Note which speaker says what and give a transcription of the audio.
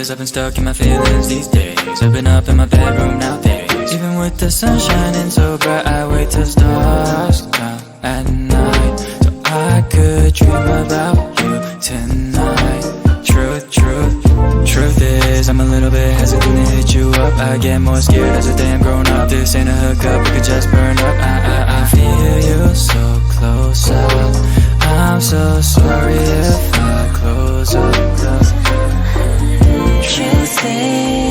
Speaker 1: 'cause I've been stuck in my feelings these days. I've been up in my bedroom nowadays. Even with the sun shining so bright, I wait till stars come at night, so I could dream about you tonight. Truth is, I'm a little bit hesitant to hit you up. I get more scared as a damn grown up. This ain't a hookup, we could just burn up. I feel you so close up. I'm so sorry if I close up.
Speaker 2: Truth is